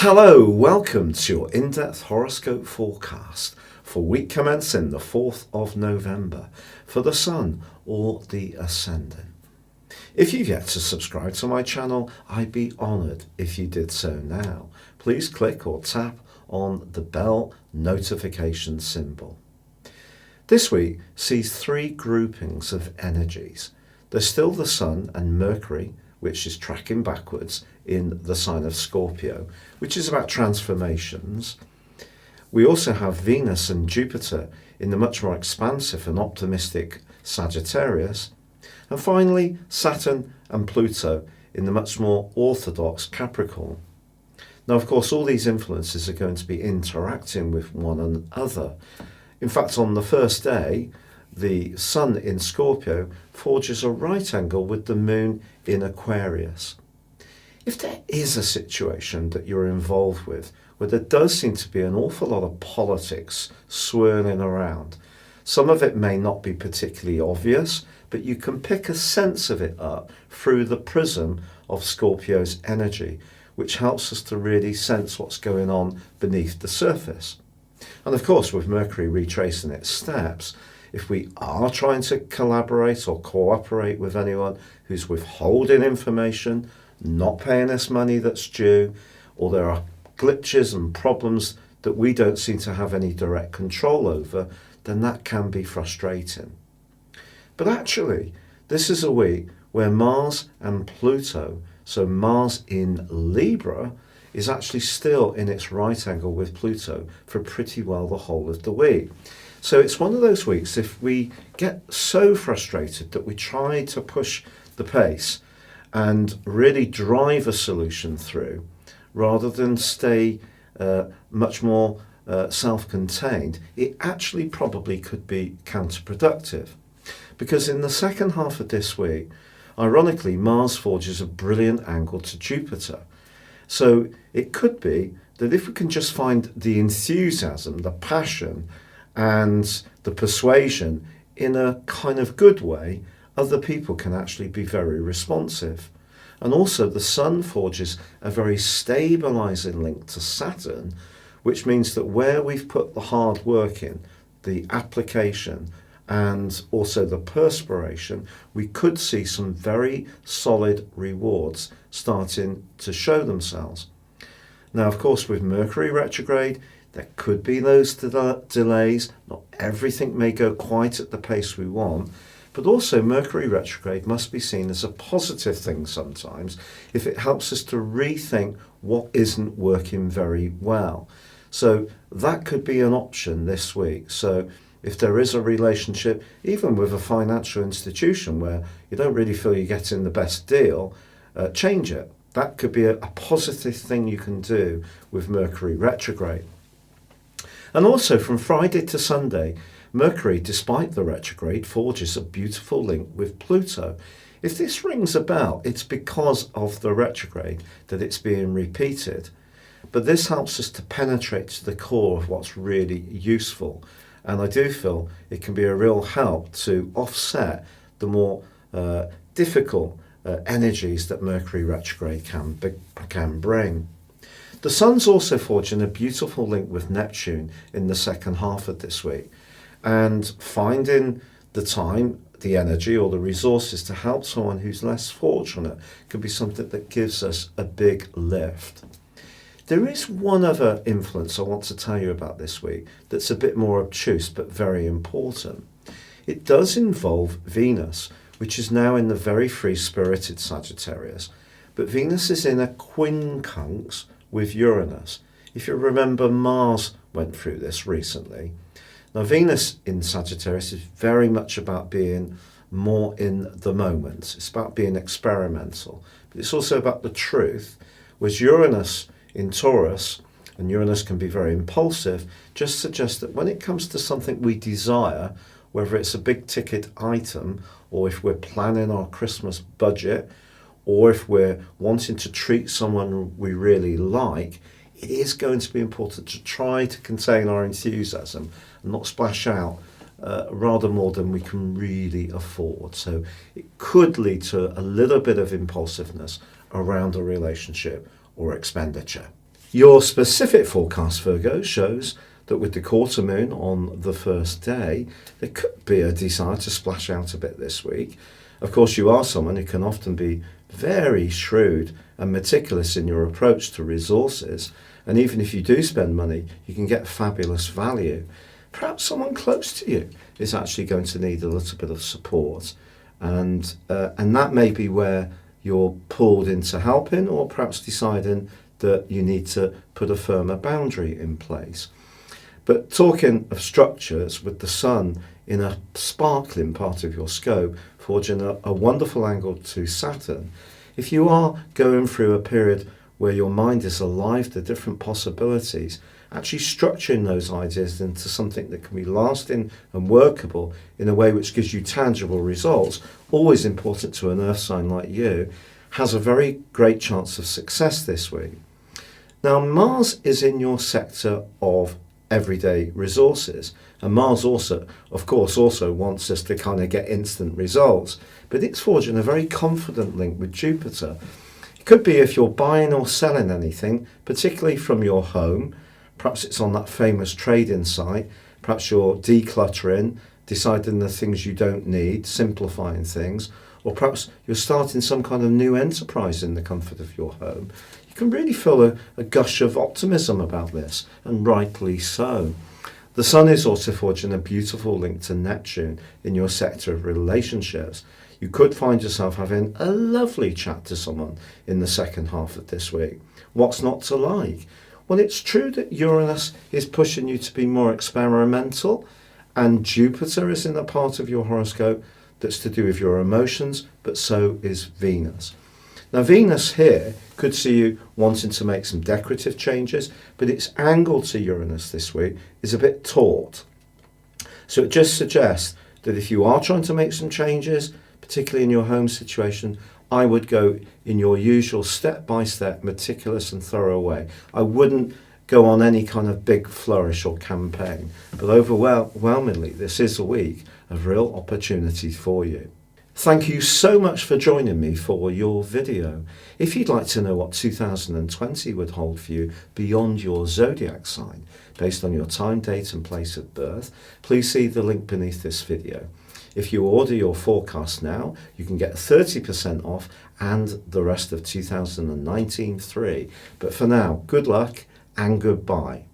Hello, welcome to your in-depth horoscope forecast for week commencing the 4th of November for the Sun or the Ascendant. If you've yet to subscribe to my channel, I'd be honoured if you did so now. Please click or tap on the bell notification symbol. This week sees three groupings of energies. There's still the Sun and Mercury, which is tracking backwards in the sign of Scorpio, which is about transformations. We also have Venus and Jupiter in the much more expansive and optimistic Sagittarius. And finally, Saturn and Pluto in the much more orthodox Capricorn. Now, of course, all these influences are going to be interacting with one another. In fact, on the first day, the Sun in Scorpio forges a right angle with the Moon in Aquarius. If there is a situation that you're involved with where there does seem to be an awful lot of politics swirling around, some of it may not be particularly obvious, but you can pick a sense of it up through the prism of Scorpio's energy, which helps us to really sense what's going on beneath the surface. And of course, with Mercury retracing its steps, if we are trying to collaborate or cooperate with anyone who's withholding information, not paying us money that's due, or there are glitches and problems that we don't seem to have any direct control over, then that can be frustrating. But actually, this is a week where Mars and Pluto, so Mars in Libra, is actually still in its right angle with Pluto for pretty well the whole of the week. So it's one of those weeks, if we get so frustrated that we try to push the pace and really drive a solution through, rather than stay much more self-contained, it actually probably could be counterproductive. Because in the second half of this week, ironically, Mars forges a brilliant angle to Jupiter. So it could be that if we can just find the enthusiasm, the passion, and the persuasion in a kind of good way, other people can actually be very responsive. And also the Sun forges a very stabilizing link to Saturn, which means that where we've put the hard work in, the application, and also the perspiration, we could see some very solid rewards starting to show themselves. Now, of course, with Mercury retrograde, there could be those delays. Not everything may go quite at the pace we want, but also Mercury retrograde must be seen as a positive thing sometimes if it helps us to rethink what isn't working very well. So that could be an option this week. So if there is a relationship, even with a financial institution where you don't really feel you're getting the best deal, change it. That could be a positive thing you can do with Mercury retrograde. And also from Friday to Sunday, Mercury, despite the retrograde, forges a beautiful link with Pluto. If this rings a bell, it's because of the retrograde that it's being repeated. But this helps us to penetrate to the core of what's really useful. And I do feel it can be a real help to offset the more difficult energies that Mercury retrograde can bring. The Sun's also forging a beautiful link with Neptune in the second half of this week, and finding the time, the energy or the resources to help someone who's less fortunate could be something that gives us a big lift. There is one other influence I want to tell you about this week that's a bit more obtuse but very important. It does involve Venus, which is now in the very free-spirited Sagittarius, but Venus is in a quincunx with Uranus. If you remember, Mars went through this recently. Now, Venus in Sagittarius is very much about being more in the moment. It's about being experimental, but it's also about the truth, whereas Uranus in Taurus, and Uranus can be very impulsive, just suggests that when it comes to something we desire, whether it's a big ticket item, or if we're planning our Christmas budget, or if we're wanting to treat someone we really like, it is going to be important to try to contain our enthusiasm and not splash out rather more than we can really afford. So it could lead to a little bit of impulsiveness around a relationship or expenditure. Your specific forecast, Virgo, shows that with the quarter moon on the first day, there could be a desire to splash out a bit this week. Of course, you are someone who can often be very shrewd and meticulous in your approach to resources. And even if you do spend money, you can get fabulous value. Perhaps someone close to you is actually going to need a little bit of support. And that may be where you're pulled into helping, or perhaps deciding that you need to put a firmer boundary in place. But talking of structures, with the sun in a sparkling part of your scope, forging a wonderful angle to Saturn, if you are going through a period where your mind is alive to different possibilities, actually structuring those ideas into something that can be lasting and workable in a way which gives you tangible results, always important to an earth sign like you, has a very great chance of success this week. Now, Mars is in your sector of everyday resources, and Mars also, of course, also wants us to kind of get instant results, but it's forging a very confident link with Jupiter. It could be if you're buying or selling anything, particularly from your home. Perhaps it's on that famous trading site. Perhaps you're decluttering, deciding the things you don't need, simplifying things, or perhaps you're starting some kind of new enterprise in the comfort of your home. You can really feel a gush of optimism about this, and rightly so. The Sun is also forging a beautiful link to Neptune in your sector of relationships. You could find yourself having a lovely chat to someone in the second half of this week. What's not to like? Well, it's true that Uranus is pushing you to be more experimental, and Jupiter is in a part of your horoscope that's to do with your emotions, but so is Venus. Now, Venus here could see you wanting to make some decorative changes, but its angle to Uranus this week is a bit taut. So it just suggests that if you are trying to make some changes, particularly in your home situation, I would go in your usual step-by-step, meticulous and thorough way. I wouldn't go on any kind of big flourish or campaign, but overwhelmingly, this is a week of real opportunities for you. Thank you so much for joining me for your video. If you'd like to know what 2020 would hold for you beyond your zodiac sign, based on your time, date and place of birth, please see the link beneath this video. If you order your forecast now, you can get 30% off and the rest of 2019 free. But for now, good luck and goodbye.